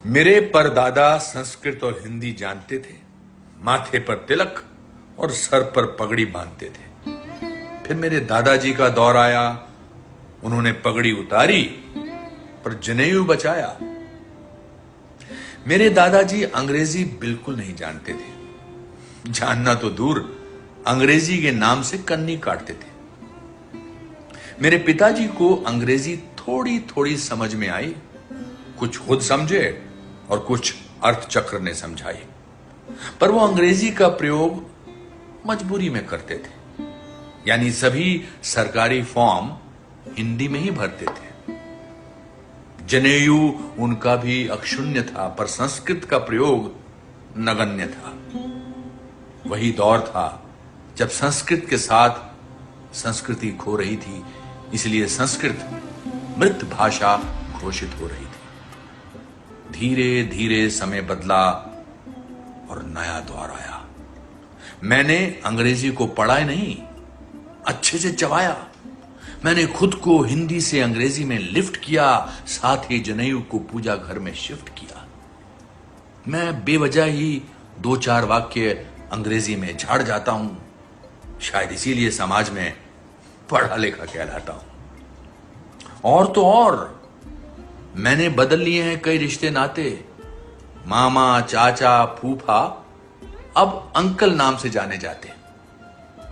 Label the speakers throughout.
Speaker 1: मेरे परदादा संस्कृत और हिंदी जानते थे, माथे पर तिलक और सर पर पगड़ी बांधते थे। फिर मेरे दादाजी का दौर आया, उन्होंने पगड़ी उतारी पर जनेऊ बचाया। मेरे दादाजी अंग्रेजी बिल्कुल नहीं जानते थे, जानना तो दूर अंग्रेजी के नाम से कन्नी काटते थे। मेरे पिताजी को अंग्रेजी थोड़ी थोड़ी समझ में आई, कुछ खुद समझे और कुछ अर्थचक्र ने समझाई, पर वो अंग्रेजी का प्रयोग मजबूरी में करते थे, यानी सभी सरकारी फॉर्म हिंदी में ही भरते थे। जनेयू उनका भी अक्षुण्य था, पर संस्कृत का प्रयोग नगण्य था। वही दौर था जब संस्कृत के साथ संस्कृति खो रही थी, इसलिए संस्कृत मृत भाषा घोषित हो रही थी। धीरे धीरे समय बदला और नया दौर आया। मैंने अंग्रेजी को पढ़ा नहीं, अच्छे से चबाया। मैंने खुद को हिंदी से अंग्रेजी में लिफ्ट किया, साथ ही जनेऊ को पूजा घर में शिफ्ट किया। मैं बेवजह ही 2-4 वाक्य अंग्रेजी में झाड़ जाता हूं, शायद इसीलिए समाज में पढ़ा लिखा कहलाता हूं। और तो और मैंने बदल लिए हैं कई रिश्ते नाते। मामा, चाचा, फूफा अब अंकल नाम से जाने जाते।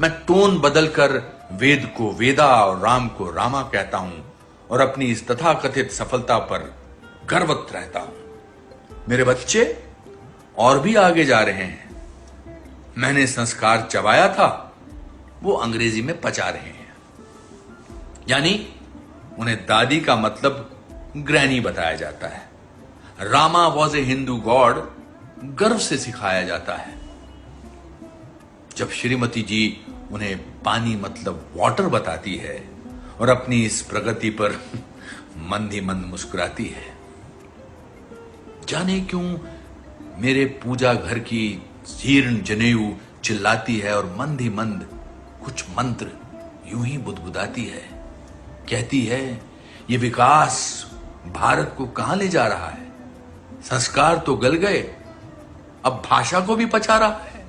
Speaker 1: मैं टोन बदलकर वेद को वेदा और राम को रामा कहता हूं और अपनी इस तथाकथित सफलता पर गर्वित रहता हूं। मेरे बच्चे और भी आगे जा रहे हैं। मैंने संस्कार चबाया था, वो अंग्रेजी में पचा रहे हैं। यानी उन्हें दादी का मतलब ग्रैनी बताया जाता है। Rama was a Hindu God गर्व से सिखाया जाता है। जब श्रीमती जी उन्हें पानी मतलब वाटर बताती है और अपनी इस प्रगति पर मंद ही मंद मुस्कुराती है। जाने क्यों मेरे पूजा घर की जीर्ण जनेऊ चिल्लाती है और मंद ही मंद कुछ मंत्र यूं ही बुदबुदाती है। कहती है, ये विकास भारत को कहां ले जा रहा है? संस्कार तो गल गए, अब भाषा को भी पचा रहा है।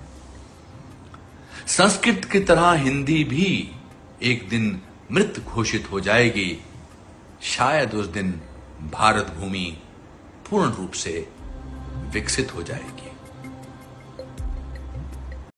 Speaker 1: संस्कृत की तरह हिंदी भी एक दिन मृत घोषित हो जाएगी। शायद उस दिन भारत भूमि पूर्ण रूप से विकसित हो जाएगी।